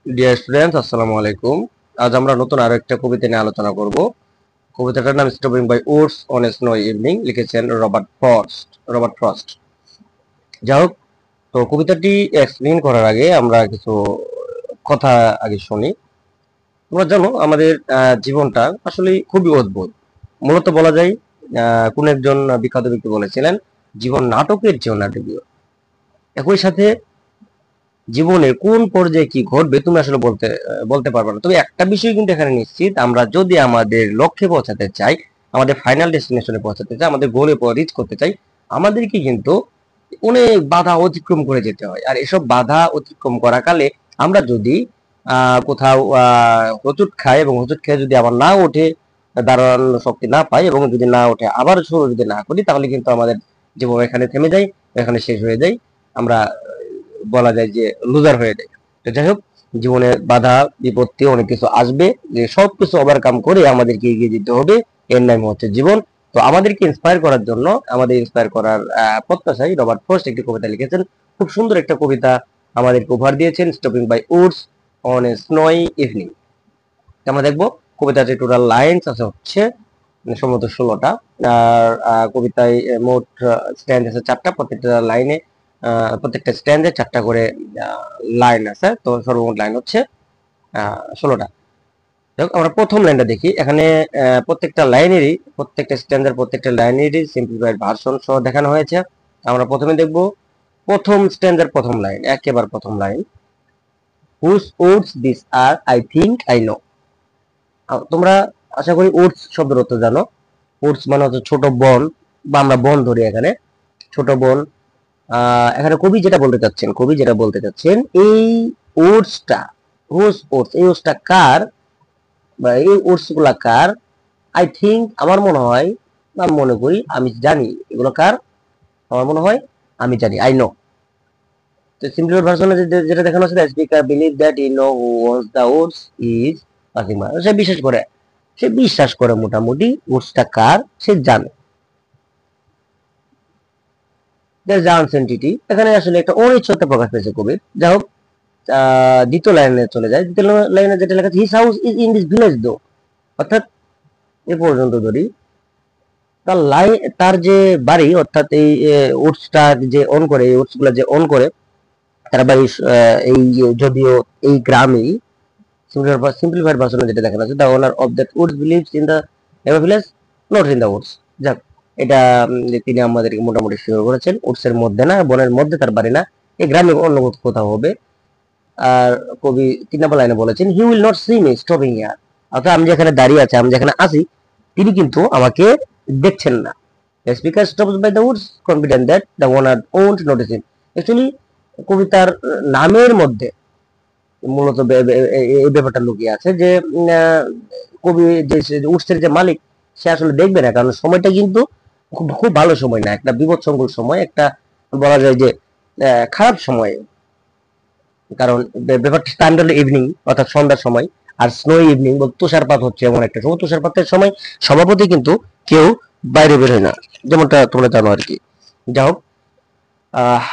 Dear students, আসসালামু আলাইকুম। আজ আমরা নতুন আরো একটা কবিতা নিয়ে আলোচনা করব। কবিতাটার নাম Stopping by Woods on a Snow Evening, লিখেছেন রবার্ট ফ্রস্ট। যাই হোক, তো কবিতাটি এক্সপ্লেন করার আগে আমরা কিছু কথা আগে শুনি। তোমরা জানো আমাদের জীবনটা আসলে খুবই অদ্ভুত। মূলত বলা যায়, কোন একজন বিখ্যাত ব্যক্তি বলেছিলেন, জীবন নাটকের চেয়েও নাটকীয়। একই সাথে জীবনের কোন পর্যায়ে কি ঘটবে তুমি আসলে বলতে পারবে না। তবে একটা বিষয় কিন্তু এখানে নিশ্চিত, আমরা যদি আমাদের লক্ষ্যে পৌঁছাতে চাই, আমাদের ফাইনাল ডেস্টিনেশনে পৌঁছাতে চাই, আমাদের গোলে রিচ করতে চাই, আমাদেরকে কিন্তু অনেক বাধা অতিক্রম করে যেতে হয়। আর এসব বাধা অতিক্রম করাকালে আমরা যদি কোথাও হোঁচট খাই, এবং হোঁচট খেয়ে যদি আবার না ওঠে, দাঁড়ানোর শক্তি না পাই, এবং যদি না ওঠে আবার শুরু যদি না করি, তাহলে কিন্তু আমাদের জীবন এখানে থেমে যায়, এখানে শেষ হয়ে যায়। আমরা বলা যায় যে লুজার হয়ে যায়। তো যাই হোক, জীবনে বাধা বিপত্তি অনেক কিছু আসবে, যে সবকিছু ওভারকাম করে আমাদেরকে এগিয়ে যেতে হবে। এর নাম হচ্ছে জীবন। তো আমাদেরকে ইন্সপায়ার করার জন্য, আমাদের ইন্সপায়ার করার প্রত্যাশায় রবার্ট ফ্রস্ট একটি কবিতা লিখেছেন। খুব সুন্দর একটা কবিতা আমাদেরকে উপহার দিয়েছেন, stopping by Woods on a snowy evening. আমরা দেখবো কবিতাটির টোটাল লাইনস আছে হচ্ছে সম্ভবত 16টা। আর কবিতায় মোট স্ট্যান্ড আছে 4টা। প্রত্যেকটা স্ট্যান্ডে 4টা করে লাইন আছে। তো সর্বমোট লাইন হচ্ছে 16টা। আমরা প্রথম লাইনটা দেখি। এখানে প্রত্যেকটা স্ট্যান্ডের প্রত্যেকটা লাইনেরই সিম্পলিফাইড ভার্সন সহ দেখানো হয়েছে। আমরা প্রথমে দেখব প্রথম স্ট্যান্ডের প্রথম লাইন, একেবারে প্রথম line, whose woods this are I think I know. তোমরা আশা করি ওটস শব্দের অর্থ জানো। ওটস মানে হচ্ছে ছোট বন, বা আমরা বন ধরি এখানে, ছোট বন। এখানে কবি যেটা বলতে চাচ্ছেন, এই ওটসটা, এই ওটসটা কার, বা এই ওটস গুলা কার? আই থিঙ্ক, আমার মনে হয়, আমি মনে করি, আমি জানি এগুলো কার, আমার মনে হয়, আমি জানি, আই নো। তো সিম্পল ভার্সনে যেটা দেখানো হচ্ছে, speaker believe that he know who owns the woods is ফাতিমা। সে বিশ্বাস করে মোটামুটি ওটসটা কার, সে জানে। এখানে আসলে একটা অনিশ্চয়তা প্রকাশ পেয়েছে কবির। যাই হোক, দ্বিতীয় লাইনে চলে যায়। দ্বিতীয় লাইনে যেটা লেখা আছে, his house is in this village দো, অর্থাৎ এ পর্যন্ত ধরি, তার যে বাড়ি, অর্থাৎ এই ওটসটা যে অন করে, এই ওটস গুলা যে অন করে, তার বাড়ি এই যদিও এই গ্রামেই। সিম্পলিফাইড ভার্সনে যেটা দেখানো আছে, the owner of that Woods believes in the village, not in the Woods. যাক, এটা তিনি আমাদেরকে মোটামুটি শিওর করেছেন, উডস এর মধ্যে না, বনের মধ্যে তার বাড়ি না, এই গ্রামে অন্য কোথাও হবে। আর কবি 3 নম্বর লাইনে বলেছেন, he will not see me stopping here, অর্থাৎ আমি যেখানে দাঁড়িয়ে আছি, আমি যেখানে আছি, তিনি কিন্তু আমাকে দেখছেন না। The speaker stops by the woods, confident that the owner won't notice him. Actually, কবিতার নামের মধ্যে মূলত এই ব্যাপারটা লুকিয়ে আছে, যে কবি যে উৎসের যে মালিক, সে আসলে দেখবে না, কারণ সময়টা কিন্তু খুব ভালো সময় না, একটা বিপদসংকুল সময়, একটা বলা যায় যে খারাপ সময়। কারণ ব্যাপারটা টাইম হলো ইভিনিং, অর্থাৎ সন্ধ্যার সময়। আর স্নো ইভিনিং বলতে তুষারপাত হচ্ছে এমন একটা সময়, তুষারপাতের সময় স্বভাবতই কিন্তু কেউ বাইরে বের হয় না, যেমনটা তোমরা জানো আর কি। যাই হোক, আহ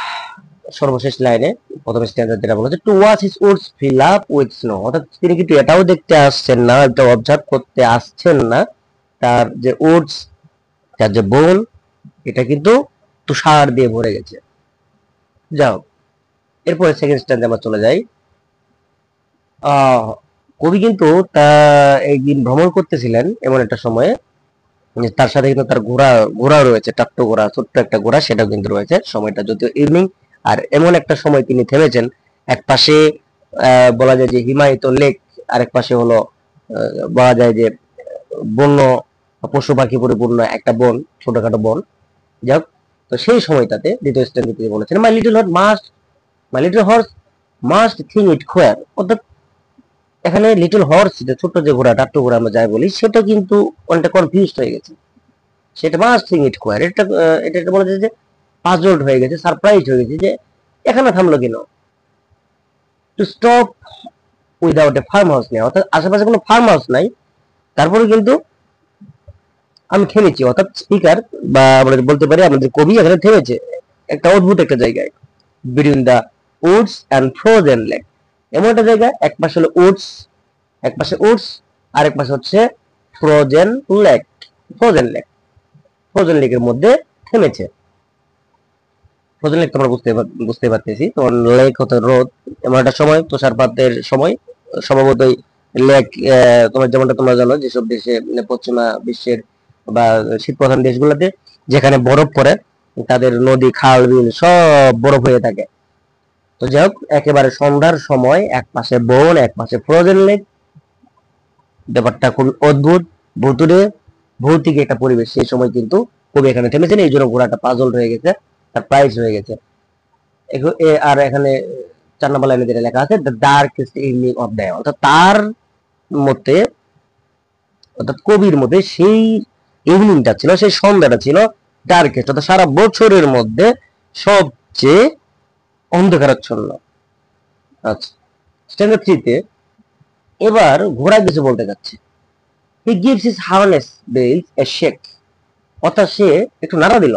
সর্বশেষ লাইনে প্রথম স্ট্যান্ডার্ড যেটা বলেছে, to watch his Woods fill up with snow, অর্থাৎ তিনি কিন্তু এটাও দেখতে আসছেন না, এটা অবজার্ভ করতে আসছেন না, তার যে উডস, তার যে বোন, এটা কিন্তু তুষার দিয়ে ভরে গেছে। যাও, এরপরে সেকেন্ড স্ট্যান্ডে আমরা চলে যাই। কবি কিন্তু একদিন ভ্রমণ করতেছিলেন এমন একটা সময়ে, তার সাথে কিন্তু তার ঘোড়া রয়েছে, টাট্টু ঘোড়া, ছোট্ট একটা ঘোড়া, সেটাও কিন্তু রয়েছে। সময়টা যদিও ইভিনিং, আর এমন একটা সময় তিনি থেমেছেন, এক পাশে বলা যায় যে হিমায়িত লেক, আরেক পাশে হলো বলা যায় যে বন্য পশু পাখি পরিপূর্ণ একটা বন, ছোটখাটো বন। যাক, তো সেই সময়টাতে দ্বিতীয় স্ট্যান্ডে তিনি বলেছেন, my little horse must think it queer, অর্থাৎ এখানে লিটল হর্স, যে ছোট্ট যে ঘোড়া, টাট্টু ঘোড়া আমরা যাই বলি, সেটা কিন্তু অনেকটা কনফিউজড হয়ে গেছে। সেটা মাস্ট থিঙ্ক ইট কোয়ার, এটা বলা যায় যে পাজলড হয়ে গেছে, সারপ্রাইজ হয়ে গেছে, যে এখানে থামলো কেন। To stop without a farm house নেই, অর্থাৎ আশেপাশে কোনো ফার্ম হাউস নাই, তারপরে কিন্তু আমি থেমেছি। অর্থাৎ স্পিকার, বা আমরা বলতে পারি আমাদের কবি এখানে থেমেছে একটা অদ্ভুত একটা জায়গায়, between the Woods and frozen lake, এমন একটা জায়গা, এক পাশে হলো উডস, এক পাশে উডস, আর এক পাশে হচ্ছে frozen lake. Frozen lake, frozen লেকের মধ্যে থেমেছে। ফ্রোজেন লেক তোমরা বুঝতে পারতেছি, তোমার লেক হতে রোদ, এমন একটা সময় তুষারপাতের সময় স্বভাবতই লেক, তোমার যেমনটা তোমরা জানো যেসব দেশে পশ্চিমা বিশ্বের বা শীত প্রধান দেশগুলোতে যেখানে বরফ পড়ে, তাদের নদী খাল বিল সব বরফ হয়ে থাকে। তো যাই হোক, একেবারে সন্ধ্যার সময় এক পাশে বন, এক পাশে ফ্রোজেন লেক, ব্যাপারটা খুবই অদ্ভুত, ভুতুড়ে, ভৌতিক একটা পরিবেশ। সেই সময় কিন্তু কবি এখানে থেমেছেন, এই জন্য ঘোড়াটা পাজল হয়ে গেছে, তার প্রাইজ হয়ে গেছে। আর এখানে 4 নম্বর লাইনে যেটা লেখা আছে, the darkest evening of the, অর্থাৎ তার মতে, অর্থাৎ কবির মধ্যে সেই ইভিনিংটা ছিল, সেই সন্ধ্যাটা ছিল ডার্কেস্ট, অর্থাৎ সারা বছরের মধ্যে সবচেয়ে অন্ধকারাচ্ছন্ন। আচ্ছা, স্ট্যান্ডার্ড 3-তে এবার ঘোড়া কিছু বলতে যাচ্ছে। He gives his harness bells a shake, অর্থাৎ সে একটু নাড়া দিল,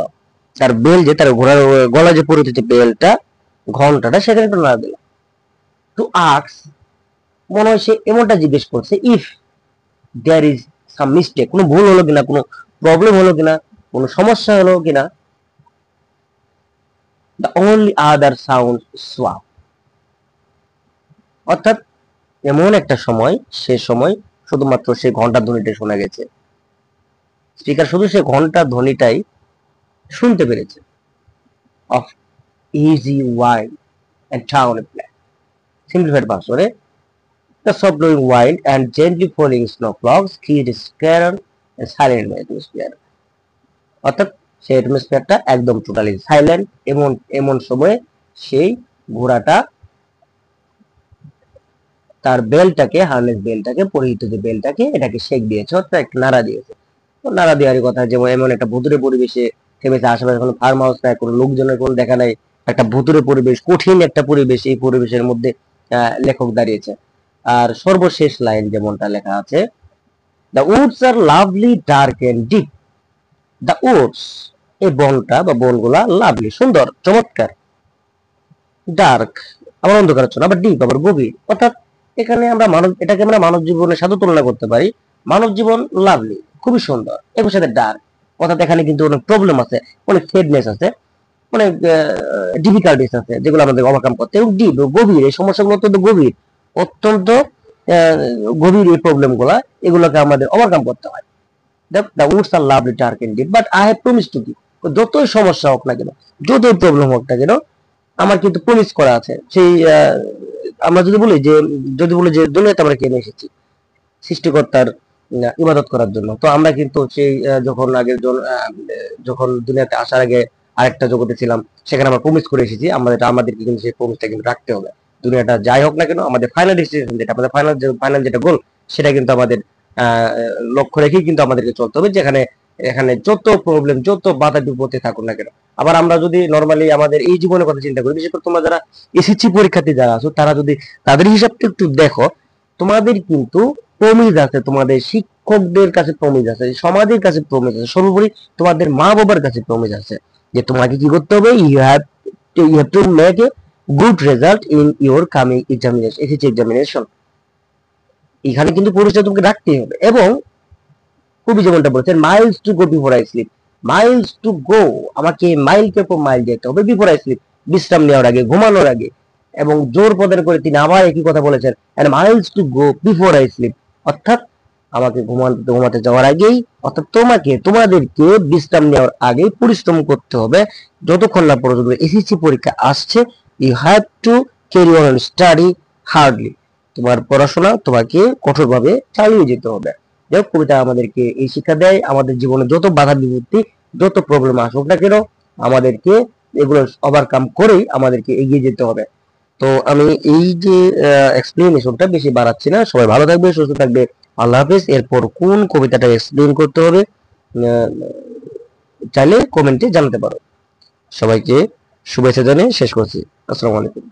তার বেল, যে তার ঘোড়ার গলায় যে পরিচিত বেলটা, ঘন্টাটা, সেখানে একটু নাড়া দিল। টু আস্ক, মনে হয় সে এমনটা জিজ্ঞেস করছে, if there is some mistake, কোনো ভুল হলো কিনা, কোনো প্রবলেম হলো কিনা, কোনো সমস্যা হলো কিনা। The only other sound sweep, অর্থাৎ এমন একটা সময়, সে সময় শুধুমাত্র সে ঘন্টার ধ্বনিটা শোনা গেছে, স্পিকার শুধু সে ঘন্টার ধ্বনিটাই শুনতে পেরেছে। Of easy wild and town plan, simplified ভার্সনে, the soft blowing wind and gently falling snowflakes create a scare and silent atmosphere, অর্থাৎ সেই অ্যাটমসফিয়ারটা একদম টোটালি সাইলেন্ট। এমন এমন সময়ে সেই ঘোড়াটা তার বেলটাকে, হার্নেস বেলটাকে, পরিহিত যে বেলটাকে, এটাকে শেক দিয়েছে, অর্থাৎ একটা নাড়া দিয়েছে। তো নাড়া দেওয়ারই কথা, যেমন এমন একটা ভুতুরে পরিবেশে থেমেছে, আশেপাশে কোনো ফার্ম হাউস নাই, কোনো লোকজনের কোনো দেখা নাই, একটা ভুতুরে পরিবেশ, কঠিন একটা পরিবেশ, এই পরিবেশের মধ্যে লেখক দাঁড়িয়েছে। আর সর্বশেষ লাইন যেমনটা লেখা আছে, the woods are lovely dark and deep, the woods, এই বনটা বা বনগুলা, লাভলি সুন্দর চমৎকার, ডার্ক আবার অন্ধকারাচ্ছন্ন, আবার ডিপ আবার গভীর, অর্থাৎ এখানে আমরা এটাকে আমরা মানব জীবনের সাথে তুলনা করতে পারি। মানব জীবন লাভলি, খুবই সুন্দর, এর সাথে ডার্ক, অর্থাৎ এখানে কিন্তু অনেক প্রবলেম আছে, অনেক ফেডনেস আছে, অনেক ডিফিকাল্টিস আছে, যেগুলো আমাদের ওভারকাম করতে, এবং ডিপ গভীর, এই সমস্যাগুলো অত্যন্ত গভীর, অত্যন্ত গভীর এই প্রবলেম গুলা, এগুলোকে আমাদের ওভারকাম করতে হয়। The woods are lovely dark and deep but I have promise to give, যতই সমস্যা হোক না কেন, যতই প্রবলেম হোক না কেন, আমার কিন্তু প্রমিস করা আছে। সেই আমরা যদি বলি যে দুনিয়াতে আমরা কেন এসেছি, সৃষ্টিকর্তার ইবাদত করার জন্য, তো আমরা কিন্তু সেই যখন দুনিয়াতে আসার আগে আরেকটা জগতে ছিলাম, সেখানে আমরা প্রমিস করে এসেছি, আমাদেরকে কিন্তু সেই প্রমিসটা কিন্তু রাখতে হবে। দুনিয়াটা যাই হোক না কেন, আমাদের ফাইনাল ডেস্টিনেশন যেটা, আমাদের ফাইনাল যেটা গোল, সেটা কিন্তু আমাদের লক্ষ্য রেখেই কিন্তু আমাদেরকে চলতে হবে, যেখানে এখানে যত প্রবলেম, যত বাধা বিপত্তি থাকুক না কেন। আবার আমরা যদি নর্মালি আমাদের এই জীবনের কথা চিন্তা করি, বিশেষ করে তোমরা যারা এসএসসি পরীক্ষার্থী যারা আছো, তারা যদি তাদের হিসাবটা একটু দেখো, তোমাদের কিন্তু প্রমিজ আছে, তোমাদের শিক্ষকদের কাছে প্রমিজ আছে, সমাজের কাছে প্রমিজ আছে, সর্বোপরি তোমাদের মা বাবার কাছে প্রমিজ আছে, যে তোমাকে কি করতে হবে, you have to make a good result in your coming examination, SSC examination. এখানে কিন্তু পরিচয় তোমাকে রাখতেই হবে। এবং কবি যেমনটা বলেছেন, Miles to go before I slip, Miles to গো, আমাকে মাইলকে পর মাইল যেতে হবে বিফোর আই স্লিপ, বিশ্রাম নেওয়ার আগে, ঘুমানোর আগে। এবং জোর পদের করে তিনি আবার একই কথা বলেছেন, and miles to go before I sleep, অর্থাৎ আমাকে ঘুমাতে যাওয়ার আগেই, অর্থাৎ তোমাদেরকে বিশ্রাম নেওয়ার আগেই পরিশ্রম করতে হবে, যতক্ষণ না পর্যন্ত এসএসসি পরীক্ষা আসছে। You have to carry on study hardly, তোমার পড়াশোনা তোমাকে কঠোরভাবে চালিয়ে যেতে হবে। যাই হোক, কবিতা আমাদেরকে এই শিক্ষা দেয়, আমাদের জীবনে যত বাধা বিপত্তি, যত প্রবলেম আসুক না কেন, আমাদেরকে এগুলো ওভারকাম করেই আমাদেরকে এগিয়ে যেতে হবে। তো আমি এই যে এক্সপ্লেনেশনটা বেশি বাড়াচ্ছি না, সবাই ভালো থাকবে, সুস্থ থাকবে, আল্লাহ হাফেজ। এরপর কোন কবিতাটা এক্সপ্লেন করতে হবে চাইলে কমেন্টে জানাতে পারো। সবাইকে শুভেচ্ছা জানিয়ে শেষ করছি। আসসালামু আলাইকুম।